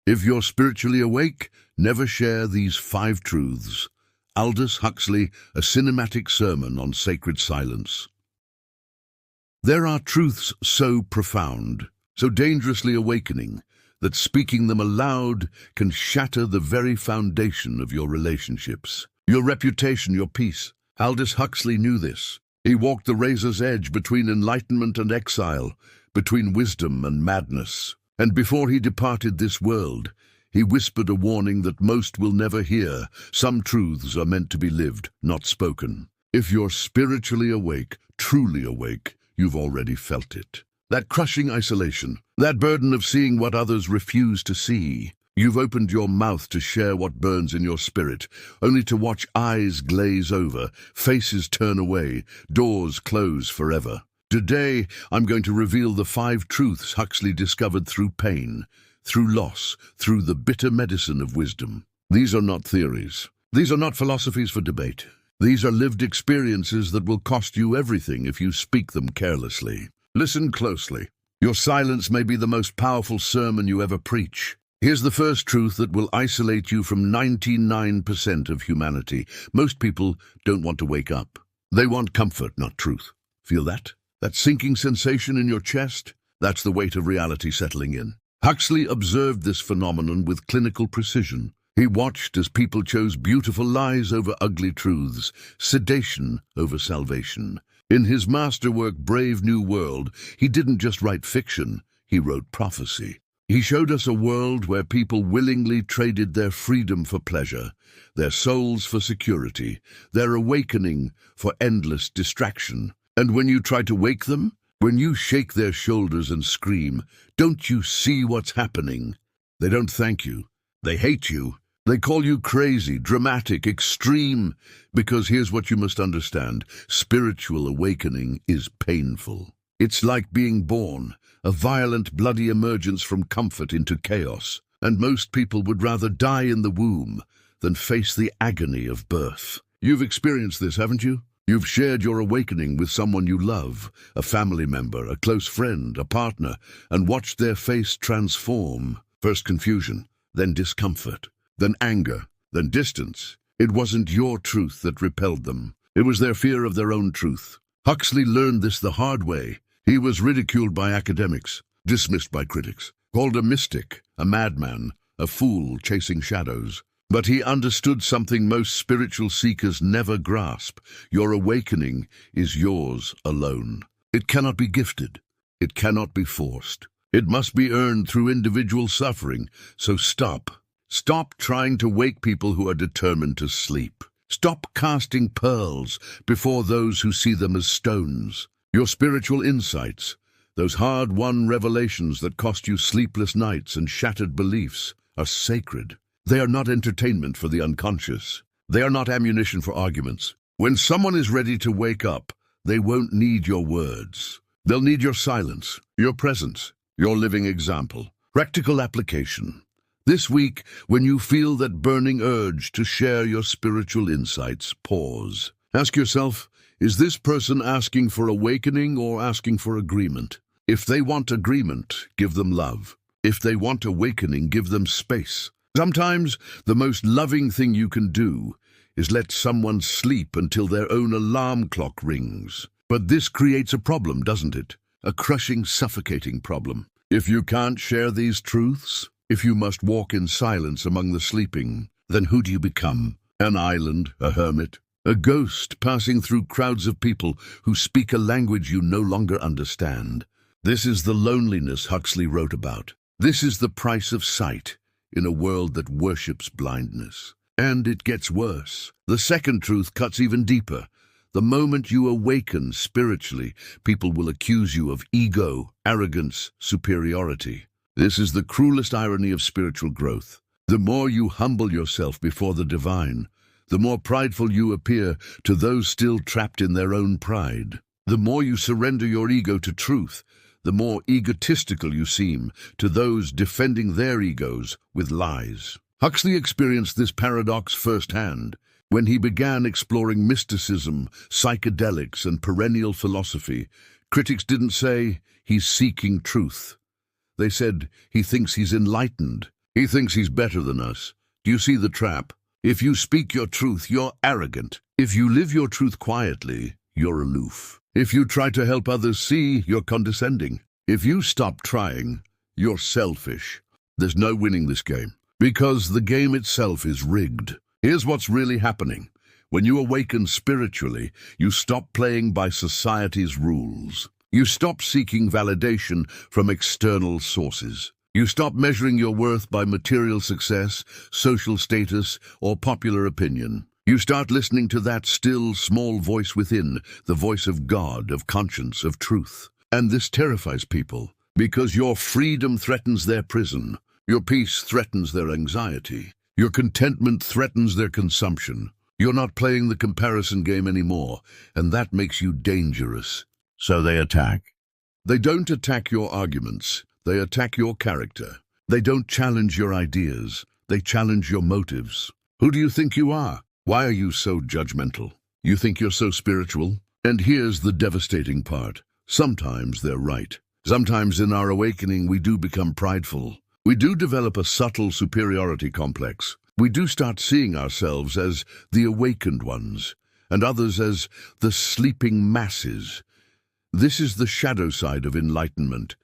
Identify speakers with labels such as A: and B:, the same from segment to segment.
A: If you're spiritually awake, never share these 5 truths. Aldous Huxley, A Cinematic Sermon on Sacred Silence. There are truths so profound, so dangerously awakening, that speaking them aloud can shatter the very foundation of your relationships, your reputation, your peace. Aldous Huxley knew this. He walked the razor's edge between enlightenment and exile, between wisdom and madness. And before he departed this world, he whispered a warning that most will never hear. Some truths are meant to be lived, not spoken. If you're spiritually awake, truly awake, you've already felt it. That crushing isolation, that burden of seeing what others refuse to see. You've opened your mouth to share what burns in your spirit, only to watch eyes glaze over, faces turn away, doors close forever. Today, I'm going to reveal the 5 truths Huxley discovered through pain, through loss, through the bitter medicine of wisdom. These are not theories. These are not philosophies for debate. These are lived experiences that will cost you everything if you speak them carelessly. Listen closely. Your silence may be the most powerful sermon you ever preach. Here's the first truth that will isolate you from 99% of humanity. Most people don't want to wake up. They want comfort, not truth. Feel that? That sinking sensation in your chest? That's the weight of reality settling in. Huxley observed this phenomenon with clinical precision. He watched as people chose beautiful lies over ugly truths, sedation over salvation. In his masterwork, Brave New World, he didn't just write fiction, he wrote prophecy. He showed us a world where people willingly traded their freedom for pleasure, their souls for security, their awakening for endless distraction. And when you try to wake them, when you shake their shoulders and scream, "Don't you see what's happening?" They don't thank you. They hate you. They call you crazy, dramatic, extreme. Because here's what you must understand. Spiritual awakening is painful. It's like being born, a violent, bloody emergence from comfort into chaos. And most people would rather die in the womb than face the agony of birth. You've experienced this, haven't you? You've shared your awakening with someone you love, a family member, a close friend, a partner, and watched their face transform. First confusion, then discomfort, then anger, then distance. It wasn't your truth that repelled them. It was their fear of their own truth. Huxley learned this the hard way. He was ridiculed by academics, dismissed by critics, called a mystic, a madman, a fool chasing shadows. But he understood something most spiritual seekers never grasp. Your awakening is yours alone. It cannot be gifted. It cannot be forced. It must be earned through individual suffering. So stop. Stop trying to wake people who are determined to sleep. Stop casting pearls before those who see them as stones. Your spiritual insights, those hard-won revelations that cost you sleepless nights and shattered beliefs, are sacred. They are not entertainment for the unconscious. They are not ammunition for arguments. When someone is ready to wake up, they won't need your words. They'll need your silence, your presence, your living example. Practical application. This week, when you feel that burning urge to share your spiritual insights, pause. Ask yourself, is this person asking for awakening or asking for agreement? If they want agreement, give them love. If they want awakening, give them space. Sometimes the most loving thing you can do is let someone sleep until their own alarm clock rings. But this creates a problem, doesn't it? A crushing, suffocating problem. If you can't share these truths, if you must walk in silence among the sleeping, then who do you become? An island, a hermit, a ghost passing through crowds of people who speak a language you no longer understand. This is the loneliness Huxley wrote about. This is the price of sight in a world that worships blindness. And it gets worse. The second truth cuts even deeper. The moment you awaken spiritually, people will accuse you of ego, arrogance, superiority. This is the cruelest irony of spiritual growth. The more you humble yourself before the divine, the more prideful you appear to those still trapped in their own pride. The more you surrender your ego to truth, the more egotistical you seem to those defending their egos with lies. Huxley experienced this paradox firsthand when he began exploring mysticism, psychedelics, and perennial philosophy. Critics didn't say he's seeking truth. They said he thinks he's enlightened. He thinks he's better than us. Do you see the trap? If you speak your truth, you're arrogant. If you live your truth quietly, you're aloof. If you try to help others see, you're condescending. If you stop trying, you're selfish. There's no winning this game, because the game itself is rigged. Here's what's really happening. When you awaken spiritually, you stop playing by society's rules. You stop seeking validation from external sources. You stop measuring your worth by material success, social status, or popular opinion. You start listening to that still, small voice within, the voice of God, of conscience, of truth. And this terrifies people, because your freedom threatens their prison. Your peace threatens their anxiety. Your contentment threatens their consumption. You're not playing the comparison game anymore, and that makes you dangerous. So they attack. They don't attack your arguments. They attack your character. They don't challenge your ideas. They challenge your motives. Who do you think you are? Why are you so judgmental? You think you're so spiritual? And here's the devastating part. Sometimes they're right. Sometimes in our awakening we do become prideful. We do develop a subtle superiority complex. We do start seeing ourselves as the awakened ones, and others as the sleeping masses. This is the shadow side of enlightenment,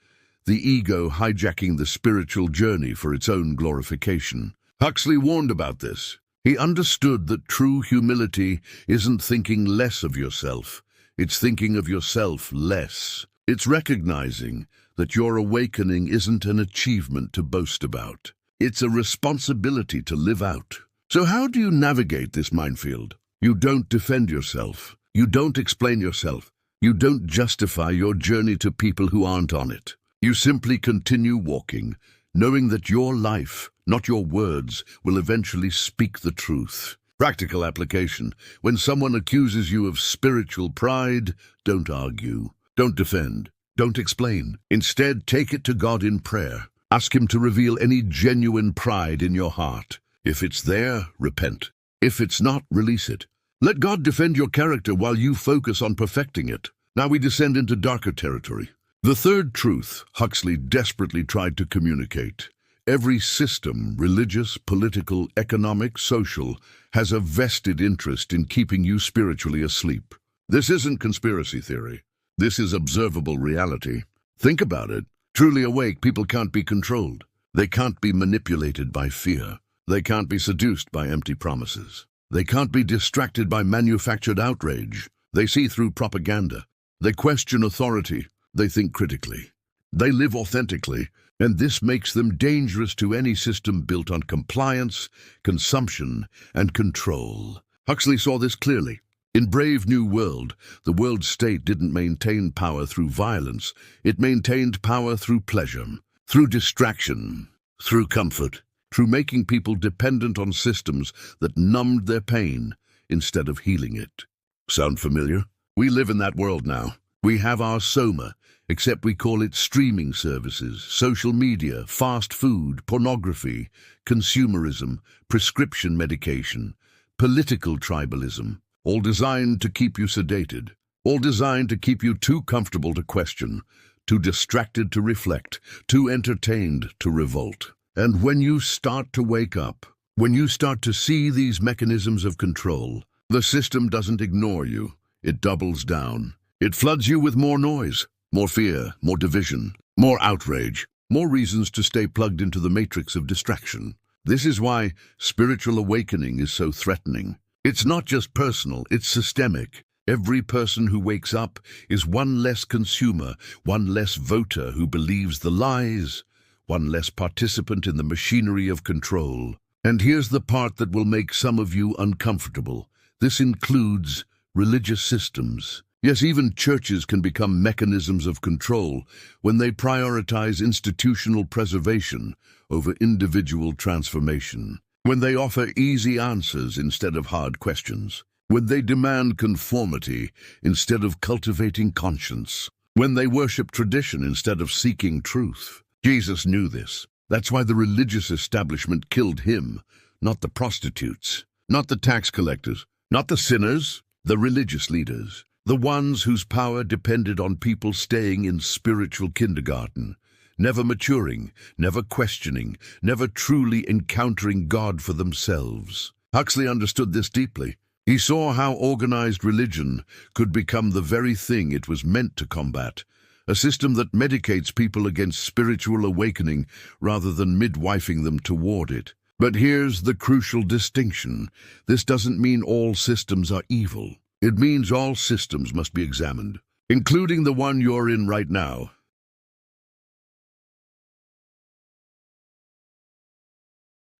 A: the ego hijacking the spiritual journey for its own glorification. Huxley warned about this. He understood that true humility isn't thinking less of yourself, it's thinking of yourself less. It's recognizing that your awakening isn't an achievement to boast about. It's a responsibility to live out. So how do you navigate this minefield? You don't defend yourself. You don't explain yourself. You don't justify your journey to people who aren't on it. You simply continue walking, knowing that your life, not your words, will eventually speak the truth. Practical application. When someone accuses you of spiritual pride, don't argue. Don't defend. Don't explain. Instead, take it to God in prayer. Ask Him to reveal any genuine pride in your heart. If it's there, repent. If it's not, release it. Let God defend your character while you focus on perfecting it. Now we descend into darker territory. The third truth Huxley desperately tried to communicate. Every system, religious, political, economic, social, has a vested interest in keeping you spiritually asleep. This isn't conspiracy theory. This is observable reality. Think about it. Truly awake people can't be controlled. They can't be manipulated by fear. They can't be seduced by empty promises. They can't be distracted by manufactured outrage. They see through propaganda. They question authority. They think critically. They live authentically, and this makes them dangerous to any system built on compliance, consumption, and control. Huxley saw this clearly. In Brave New World, the world state didn't maintain power through violence. It maintained power through pleasure, through distraction, through comfort, through making people dependent on systems that numbed their pain instead of healing it. Sound familiar? We live in that world now. We have our soma, except we call it streaming services, social media, fast food, pornography, consumerism, prescription medication, political tribalism, all designed to keep you sedated, all designed to keep you too comfortable to question, too distracted to reflect, too entertained to revolt. And when you start to wake up, when you start to see these mechanisms of control, the system doesn't ignore you. It doubles down. It floods you with more noise, more fear, more division, more outrage, more reasons to stay plugged into the matrix of distraction. This is why spiritual awakening is so threatening. It's not just personal, it's systemic. Every person who wakes up is one less consumer, one less voter who believes the lies, one less participant in the machinery of control. And here's the part that will make some of you uncomfortable. This includes religious systems. Yes, even churches can become mechanisms of control when they prioritize institutional preservation over individual transformation, when they offer easy answers instead of hard questions, when they demand conformity instead of cultivating conscience, when they worship tradition instead of seeking truth. Jesus knew this. That's why the religious establishment killed him, not the prostitutes, not the tax collectors, not the sinners, the religious leaders, the ones whose power depended on people staying in spiritual kindergarten, never maturing, never questioning, never truly encountering God for themselves. Huxley understood this deeply. He saw how organized religion could become the very thing it was meant to combat, a system that medicates people against spiritual awakening rather than midwifing them toward it. But here's the crucial distinction. This doesn't mean all systems are evil. It means all systems must be examined, including the one you're in right now.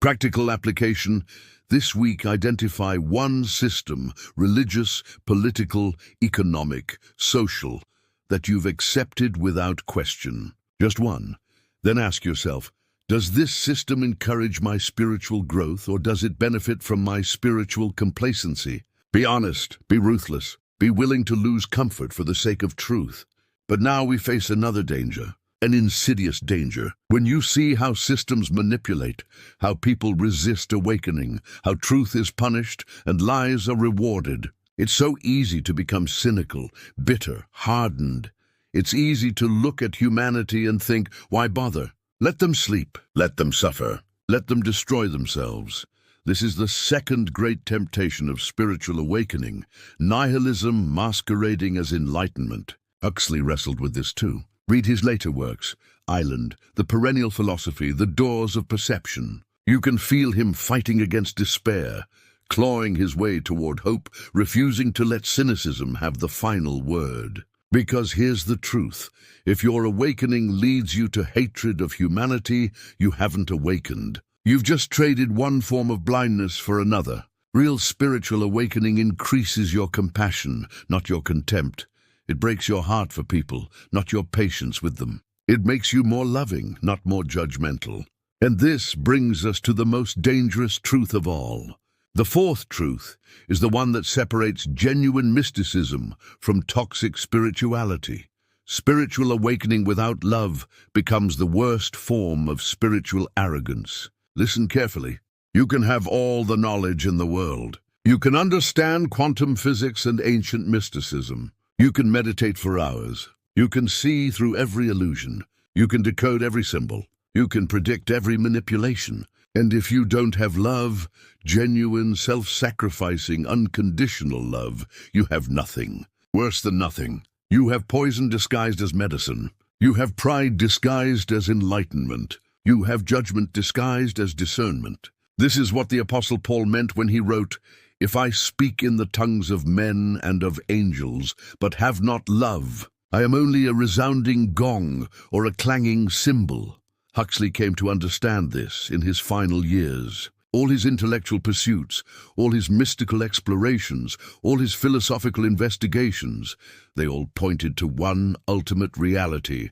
A: Practical application. This week, identify one system, religious, political, economic, social, that you've accepted without question. Just one. Then ask yourself, does this system encourage my spiritual growth, or does it benefit from my spiritual complacency? Be honest, be ruthless, be willing to lose comfort for the sake of truth. But now we face another danger, an insidious danger. When you see how systems manipulate, how people resist awakening, how truth is punished and lies are rewarded, it's so easy to become cynical, bitter, hardened. It's easy to look at humanity and think, why bother? Let them sleep, let them suffer, let them destroy themselves. This is the second great temptation of spiritual awakening, nihilism masquerading as enlightenment. Huxley wrestled with this too. Read his later works, Island, The Perennial Philosophy, The Doors of Perception. You can feel him fighting against despair, clawing his way toward hope, refusing to let cynicism have the final word. Because here's the truth. If your awakening leads you to hatred of humanity, you haven't awakened. You've just traded one form of blindness for another. Real spiritual awakening increases your compassion, not your contempt. It breaks your heart for people, not your patience with them. It makes you more loving, not more judgmental. And this brings us to the most dangerous truth of all. The fourth truth is the one that separates genuine mysticism from toxic spirituality. Spiritual awakening without love becomes the worst form of spiritual arrogance. Listen carefully. You can have all the knowledge in the world. You can understand quantum physics and ancient mysticism. You can meditate for hours. You can see through every illusion. You can decode every symbol. You can predict every manipulation. And if you don't have love, genuine, self-sacrificing, unconditional love, you have nothing. Worse than nothing. You have poison disguised as medicine. You have pride disguised as enlightenment. You have judgment disguised as discernment. This is what the Apostle Paul meant when he wrote, "If I speak in the tongues of men and of angels, but have not love, I am only a resounding gong or a clanging cymbal." Huxley came to understand this in his final years. All his intellectual pursuits, all his mystical explorations, all his philosophical investigations, they all pointed to one ultimate reality.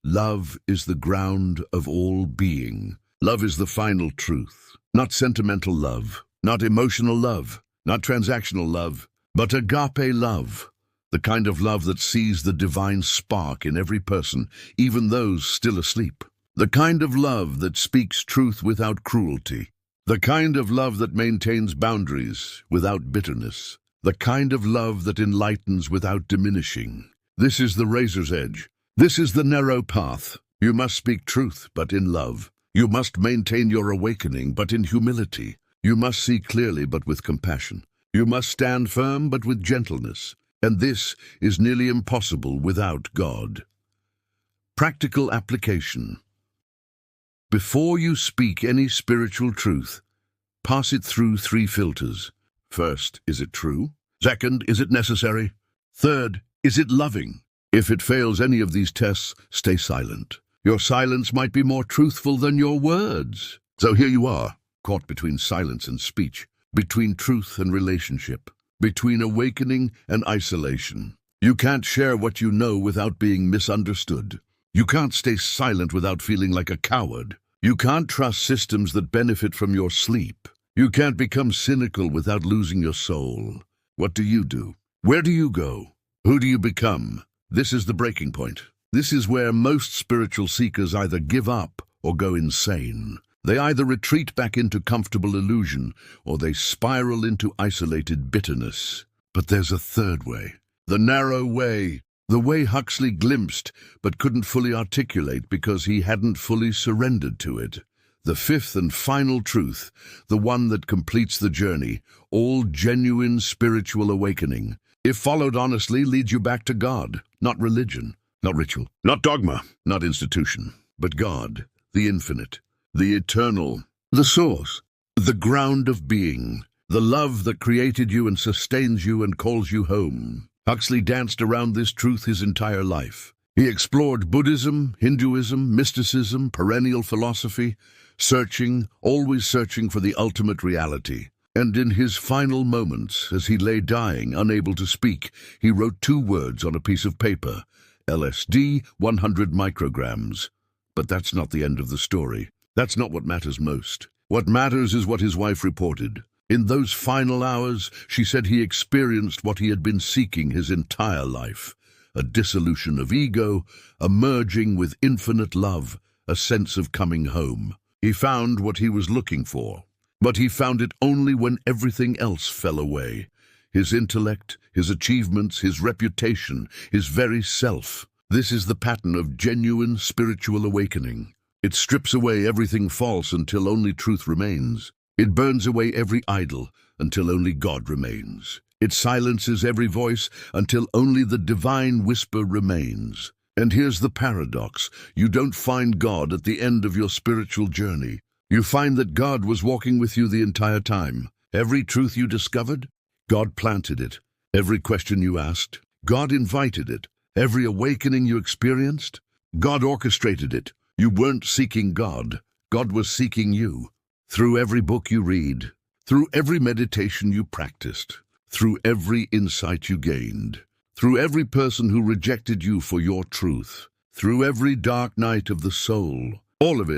A: Love is the ground of all being. Love is the final truth. Not sentimental love, not emotional love, not transactional love, but agape love. The kind of love that sees the divine spark in every person, even those still asleep. The kind of love that speaks truth without cruelty. The kind of love that maintains boundaries without bitterness. The kind of love that enlightens without diminishing. This is the razor's edge. This is the narrow path. You must speak truth, but in love. You must maintain your awakening, but in humility. You must see clearly, but with compassion. You must stand firm, but with gentleness. And this is nearly impossible without God. Practical application. Before you speak any spiritual truth, pass it through 3 filters. First, is it true? Second, is it necessary? Third, is it loving? If it fails any of these tests, stay silent. Your silence might be more truthful than your words. So here you are, caught between silence and speech, between truth and relationship, between awakening and isolation. You can't share what you know without being misunderstood. You can't stay silent without feeling like a coward. You can't trust systems that benefit from your sleep. You can't become cynical without losing your soul. What do you do? Where do you go? Who do you become? This is the breaking point. This is where most spiritual seekers either give up or go insane. They either retreat back into comfortable illusion or they spiral into isolated bitterness. But there's a third way. The narrow way. The way Huxley glimpsed but couldn't fully articulate because he hadn't fully surrendered to it. The fifth and final truth, the one that completes the journey, all genuine spiritual awakening, if followed honestly, leads you back to God, not religion, not ritual, not dogma, not institution, but God, the infinite, the eternal, the source, the ground of being, the love that created you and sustains you and calls you home. Huxley danced around this truth his entire life. He explored Buddhism, Hinduism, mysticism, perennial philosophy, searching, always searching for the ultimate reality. And in his final moments, as he lay dying, unable to speak, he wrote 2 words on a piece of paper: LSD, 100 micrograms. But that's not the end of the story. That's not what matters most. What matters is what his wife reported. In those final hours, she said he experienced what he had been seeking his entire life: a dissolution of ego, a merging with infinite love, a sense of coming home. He found what he was looking for, but he found it only when everything else fell away. His intellect, his achievements, his reputation, his very self. This is the pattern of genuine spiritual awakening. It strips away everything false until only truth remains. It burns away every idol until only God remains. It silences every voice until only the divine whisper remains. And here's the paradox: you don't find God at the end of your spiritual journey. You find that God was walking with you the entire time. Every truth you discovered, God planted it. Every question you asked, God invited it. Every awakening you experienced, God orchestrated it. You weren't seeking God, God was seeking you. Through every book you read, through every meditation you practiced, through every insight you gained, through every person who rejected you for your truth, through every dark night of the soul, all of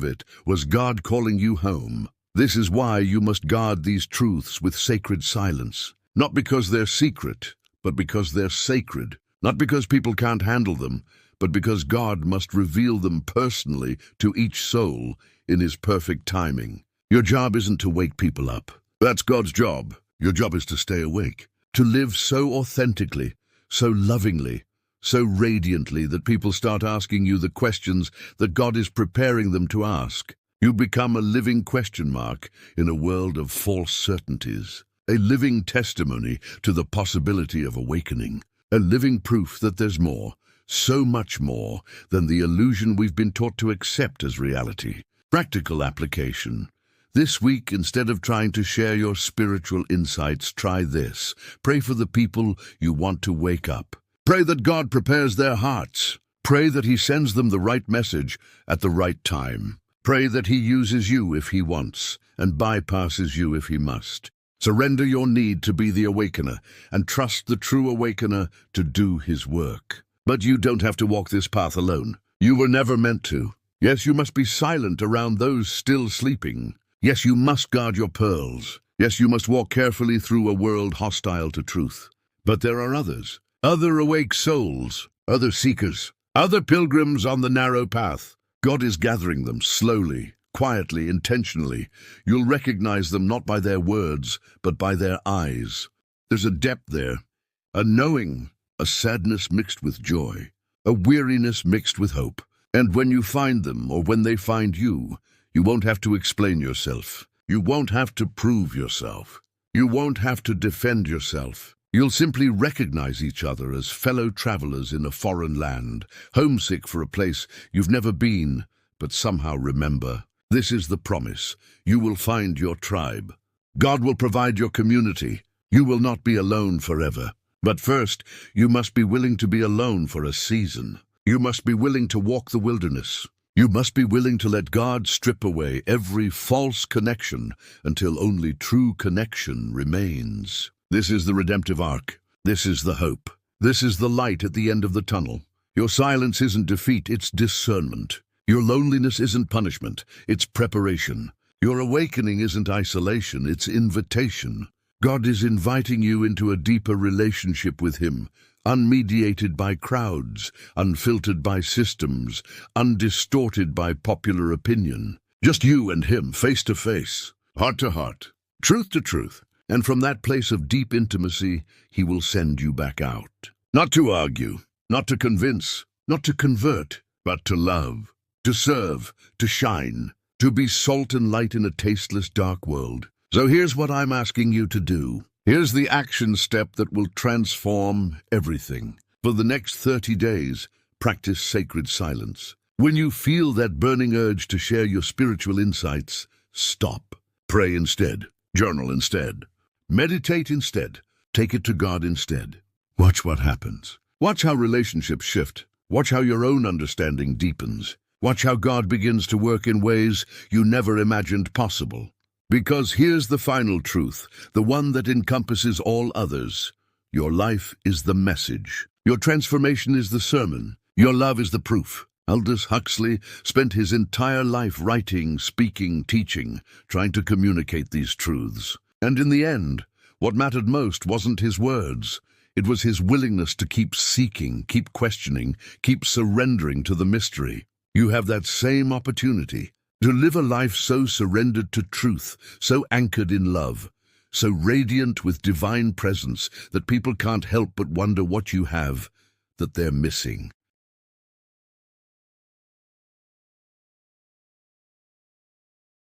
A: it was God calling you home. This is why you must guard these truths with sacred silence. Not because they're secret, but because they're sacred. Not because people can't handle them, but because God must reveal them personally to each soul in His perfect timing. Your job isn't to wake people up. That's God's job. Your job is to stay awake, to live so authentically, so lovingly, so radiantly that people start asking you the questions that God is preparing them to ask. You become a living question mark in a world of false certainties, a living testimony to the possibility of awakening, a living proof that there's more, so much more than the illusion we've been taught to accept as reality. Practical application. This week, instead of trying to share your spiritual insights, try this. Pray for the people you want to wake up. Pray that God prepares their hearts. Pray that He sends them the right message at the right time. Pray that He uses you if He wants and bypasses you if He must. Surrender your need to be the awakener and trust the true awakener to do His work. But you don't have to walk this path alone. You were never meant to. Yes, you must be silent around those still sleeping. Yes, you must guard your pearls. Yes, you must walk carefully through a world hostile to truth. But there are others, other awake souls, other seekers, other pilgrims on the narrow path. God is gathering them slowly, quietly, intentionally. You'll recognize them not by their words, but by their eyes. There's a depth there, a knowing, a sadness mixed with joy, a weariness mixed with hope. And when you find them, or when they find you, you won't have to explain yourself. You won't have to prove yourself. You won't have to defend yourself. You'll simply recognize each other as fellow travelers in a foreign land, homesick for a place you've never been, but somehow remember. This is the promise. You will find your tribe. God will provide your community. You will not be alone forever. But first, you must be willing to be alone for a season. You must be willing to walk the wilderness. You must be willing to let God strip away every false connection until only true connection remains. This is the redemptive arc. This is the hope. This is the light at the end of the tunnel. Your silence isn't defeat, it's discernment. Your loneliness isn't punishment, it's preparation. Your awakening isn't isolation, it's invitation. God is inviting you into a deeper relationship with Him, unmediated by crowds, unfiltered by systems, undistorted by popular opinion. Just you and Him, face to face, heart to heart, truth to truth. And from that place of deep intimacy, He will send you back out. Not to argue, Not to convince, not to convert, but to love, to serve, to shine, to be salt and light in a tasteless, dark world. So here's what I'm asking you to do. Here's the action step that will transform everything. For the next 30 days, practice sacred silence. When you feel that burning urge to share your spiritual insights, stop. Pray instead. Journal instead. Meditate instead. Take it to God instead. Watch what happens. Watch how relationships shift. Watch how your own understanding deepens. Watch how God begins to work in ways you never imagined possible. Because here's the final truth, the one that encompasses all others. Your life is the message. Your transformation is the sermon. Your love is the proof. Aldous Huxley spent his entire life writing, speaking, teaching, trying to communicate these truths. And in the end, what mattered most wasn't his words. It was his willingness to keep seeking, keep questioning, keep surrendering to the mystery. You have that same opportunity to live a life so surrendered to truth, so anchored in love, so radiant with divine presence that people can't help but wonder what you have that they're missing.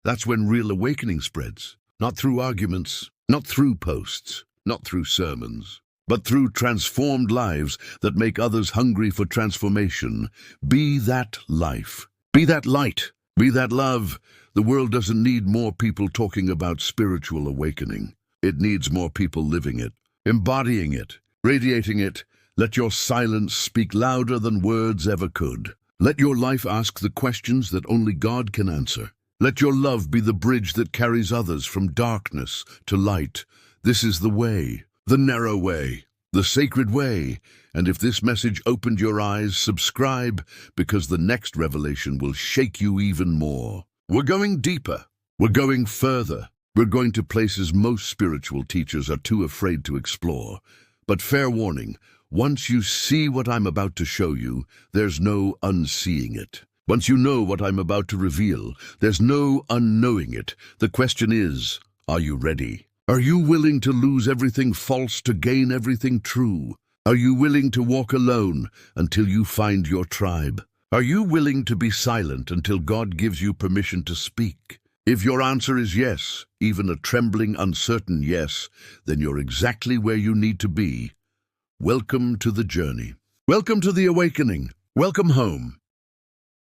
A: That's when real awakening spreads, not through arguments, not through posts, not through sermons, but through transformed lives that make others hungry for transformation. Be that life. Be that light. Be that love. The world doesn't need more people talking about spiritual awakening. It needs more people living it, embodying it, radiating it. Let your silence speak louder than words ever could. Let your life ask the questions that only God can answer. Let your love be the bridge that carries others from darkness to light. This is the way, the narrow way, the sacred way. And if this message opened your eyes, subscribe, because the next revelation will shake you even more. We're going deeper. We're going further. We're going to places most spiritual teachers are too afraid to explore. But fair warning, once you see what I'm about to show you, there's no unseeing it. Once you know what I'm about to reveal, there's no unknowing it. The question is, are you ready? Are you willing to lose everything false to gain everything true? Are you willing to walk alone until you find your tribe? Are you willing to be silent until God gives you permission to speak? If your answer is yes, even a trembling, uncertain yes, then you're exactly where you need to be. Welcome to the journey. Welcome to the awakening. Welcome home.